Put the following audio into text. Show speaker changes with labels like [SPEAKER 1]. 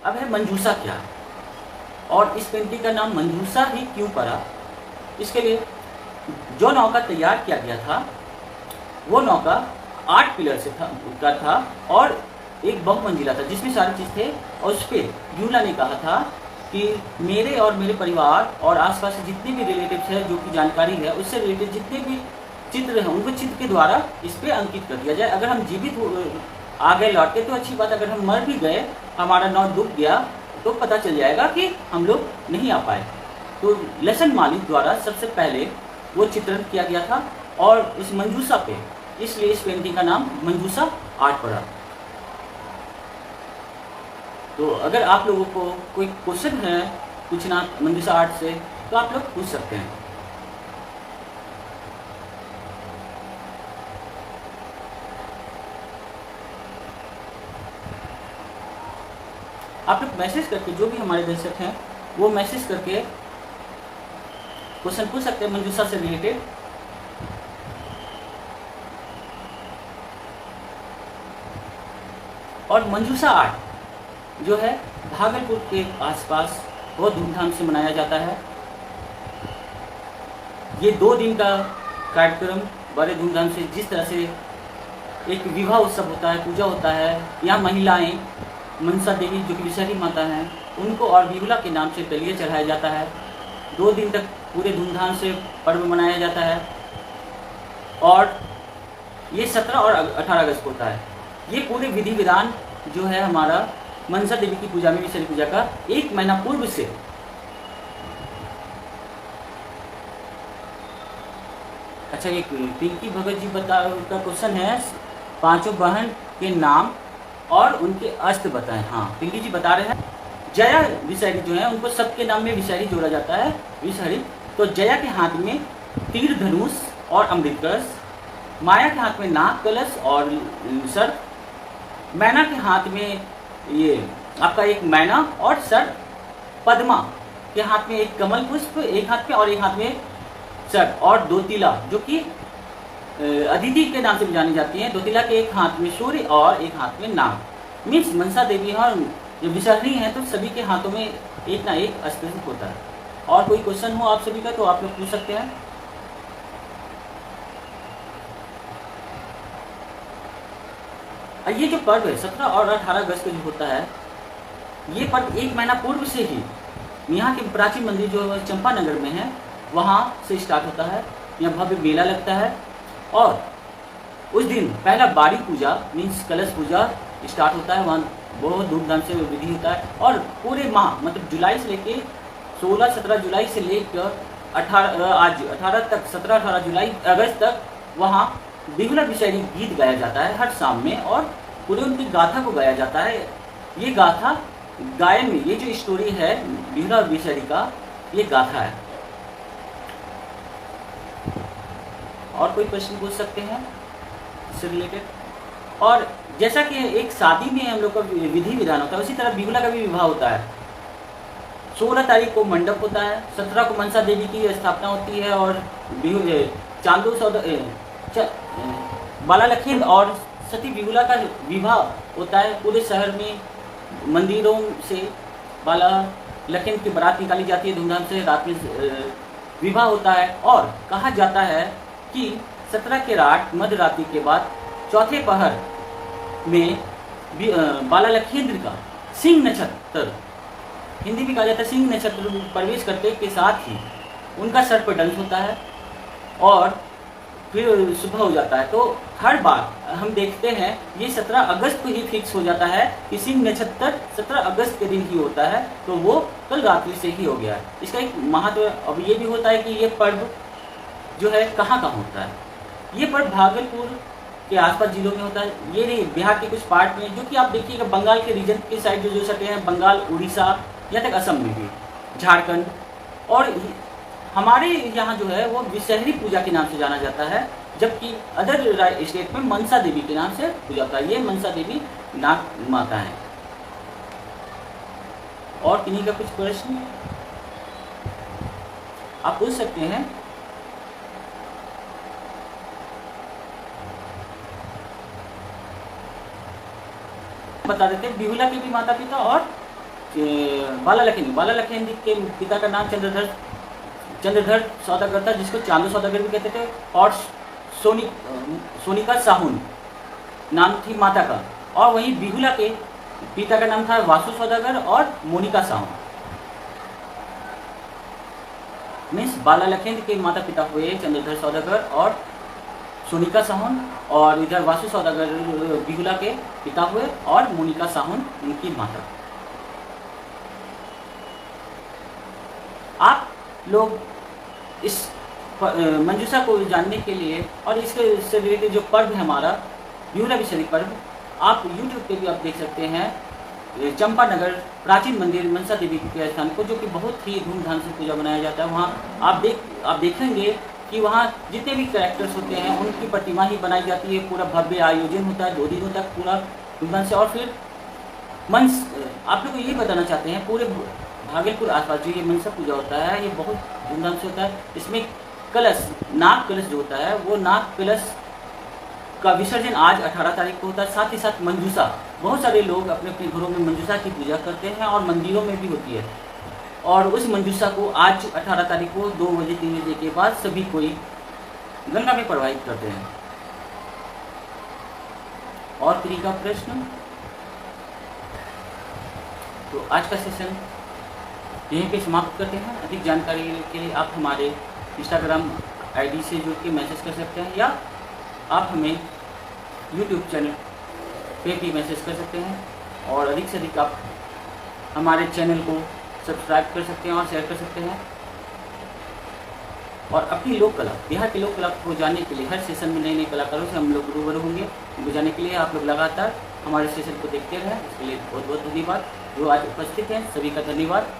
[SPEAKER 1] अब है मंजूषा क्या, और इस पेंटिंग का नाम मंजूषा ही क्यों पड़ा। इसके लिए जो नौका तैयार किया गया था वो नौका 8 पिलर से था और एक बहुमंजिला था जिसमें सारी चीज़ थे। और उस पर ब्यूला ने कहा था कि मेरे और मेरे परिवार और आसपास से जितने भी रिलेटिव्स हैं जो कि जानकारी है उससे रिलेटेड जितने भी चित्र हैं उनको चित्र के द्वारा इस पर अंकित कर दिया जाए। अगर हम जीवित आ गए लौट के तो अच्छी बात, अगर हम मर भी गए, हमारा नाम डूब गया तो पता चल जाएगा कि हम लोग नहीं आ पाए। तो लेसन मालिक द्वारा सबसे पहले वो चित्रण किया गया था और इस मंजूषा पे, इसलिए इस पेंटिंग का नाम मंजूषा आर्ट पड़ा। तो अगर आप लोगों को कोई क्वेश्चन है पूछना मंजूषा आर्ट से तो आप लोग पूछ सकते हैं। आप लोग मैसेज करके, जो भी हमारे दर्शक हैं वो मैसेज करके क्वेश्चन पूछ सकते हैं मंजूषा से रिलेटेड। और मंजूषा आर्ट जो है भागलपुर के आसपास बहुत धूमधाम से मनाया जाता है। ये 2 दिन का कार्यक्रम बड़े धूमधाम से, जिस तरह से एक विवाह उत्सव होता है, पूजा होता है, यहाँ महिलाएं मनसा देवी जो कि विषहरी माता हैं उनको और बिहुला के नाम से डलिया चढ़ाया जाता है। 2 दिन तक पूरे धूमधाम से पर्व मनाया जाता है और ये 17 और 18 अगस्त को होता है। ये पूरे विधि विधान जो है हमारा मनसा देवी की पूजा में, विषहरी पूजा का 1 महीना पूर्व से। अच्छा, एक पिंकी भगत जी का क्वेश्चन है, 5 बहन के नाम और उनके अस्त्र बताएं। हाँ, पिंकी जी बता रहे हैं, जया विषहरी जो है उनको सबके नाम में विषहरी जोड़ा जाता है, विषहरी। तो जया के हाथ में तीर धनुष और अमृत कलश, माया के हाथ में नाग कलश और सर्प, मैना के हाथ में ये आपका एक मैना और सर्प, पद्मा के हाथ में एक कमल पुष्प एक हाथ में और एक हाथ में सर्प, और दोतिला जो कि अदिति के नाम से भी जानी जाती है। दोतिला के एक हाथ में सूर्य और एक हाथ में नाग। मीन्स मनसा देवी और जो विषहरी हैं तो सभी के हाथों में एक ना एक अस्त्र होता है। और कोई क्वेश्चन हो आप सभी का तो आप लोग पूछ सकते हैं। ये जो पर्व है 17 और 18 अगस्त को जो होता है, ये पर्व 1 महीना पूर्व से ही यहाँ के प्राचीन मंदिर जो चंपानगर में है वहाँ से स्टार्ट होता है। यहाँ भव्य मेला लगता है और उस दिन पहला बाड़ी पूजा मीन्स कलश पूजा स्टार्ट होता है। वहाँ बहुत धूमधाम से विधि होता है और पूरे माह मतलब जुलाई से लेके 16-17 जुलाई से लेकर 18 तक 17-18 जुलाई अगस्त तक वहाँ बिहुला विषहरी गीत गाया जाता है हर शाम में और पूरे उनकी गाथा को गाया जाता है। ये गाथा गायन में, ये जो स्टोरी है बिहुला विषहरी का, ये गाथा है। और कोई प्रश्न पूछ सकते हैं इससे रिलेटेड। और जैसा कि एक शादी में हम लोग का विधि विधान होता है उसी तरह बिहुला का भी विवाह होता है। 16 तारीख को मंडप होता है, 17 को मनसा देवी की स्थापना होती है और चांदो बाला लखींद और सती बिहुला का विवाह होता है। पूरे शहर में मंदिरों से बाला लखींद की बारात निकाली जाती है धूमधाम से, रात में विवाह होता है। और कहा जाता है कि 17 के रात मध्य रात्रि के बाद चौथे पहर में बाला लखींद्र का सिंह नक्षत्र, हिंदी भी कहा जाता है सिंह नक्षत्र, प्रवेश करते के साथ ही उनका सर पर दंश होता है और फिर सुबह हो जाता है। तो हर बार हम देखते हैं ये 17 अगस्त को ही फिक्स हो जाता है कि सिंह नक्षत्र 17 अगस्त के दिन ही होता है, तो वो कल रात्रि से ही हो गया है। इसका एक महत्व अब ये भी होता है कि ये पर्व जो है कहाँ कहाँ होता है। ये पर्व भागलपुर के आसपास जिलों में होता है। ये नहीं, बिहार के कुछ पार्ट में, जो कि आप देखिएगा बंगाल के रीजन के साइड जो सटे हैं, बंगाल, उड़ीसा, यहाँ तक असम में भी, झारखंड, और हमारे यहाँ जो है वो विषहरी पूजा के नाम से जाना जाता है, जबकि अदर स्टेट में मनसा देवी के नाम से पूजा होता है। ये मनसा देवी नाग माता है। और किन्हीं का कुछ प्रश्न आप पूछ सकते हैं। बता देते हैं बिहुला के भी माता पिता और बाला लखेंदी के पिता का नाम चंद्रधर सौदागर था, जिसको चांदू सौदागर भी कहते थे, और सोनिका साहुन नाम थी माता का। और वहीं बिहुला के पिता का नाम था वासु सौदागर और मोनिका साहुन। मीन्स बाला लखेंद्र के माता पिता हुए चंद्रधर सौदागर और सोनिका साहुन, और इधर वासु सौदागर बिहुला के पिता हुए और मोनिका साहुन उनकी माता। आप लोग इस मंजूषा को जानने के लिए और इसके रिलेटेड जो पर्व है हमारा बिहुला विषयी पर्व, आप YouTube पे भी आप देख सकते हैं। चंपानगर प्राचीन मंदिर मनसा देवी के स्थान को, जो कि बहुत ही धूमधाम से पूजा मनाया जाता है, वहाँ आप देखेंगे कि वहाँ जितने भी कैरेक्टर्स होते हैं उनकी प्रतिमा ही बनाई जाती है। पूरा भव्य आयोजन होता है 2 दिनों तक पूरा धूमधाम से। और फिर आप लोग को ये बताना चाहते हैं, पूरे भागलपुर आसपास जो ये मनसा पूजा होता है ये बहुत धूमधाम से होता है। इसमें कलश, नाग कलश जो होता है, वो नाग कलश का विसर्जन आज 18 तारीख को होता है। साथ ही साथ मंजूषा, बहुत सारे लोग अपने अपने घरों में मंजूषा की पूजा करते हैं और मंदिरों में भी होती है। और उस मंजूषा को आज 18 तारीख को 2 बजे 3 बजे के बाद सभी कोई गंगा में प्रवाहित करते हैं। और किसी का प्रश्न? तो आज का सेशन यहीं पे समाप्त करते हैं। अधिक जानकारी के लिए आप हमारे इंस्टाग्राम आईडी से जुड़ के मैसेज कर सकते हैं, या आप हमें यूट्यूब चैनल पे भी मैसेज कर सकते हैं। और अधिक से अधिक आप हमारे चैनल को सब्सक्राइब कर सकते हैं और शेयर कर सकते हैं। और अपनी लोक कला, बिहार की लोक कला को जानने के लिए हर सेशन में नए नए कलाकारों से हम लोग रूबरू होंगे। उनको जानने के लिए आप लोग लगातार हमारे सेशन को देखते रहें। इसके लिए बहुत बहुत धन्यवाद। जो आज उपस्थित हैं सभी का धन्यवाद।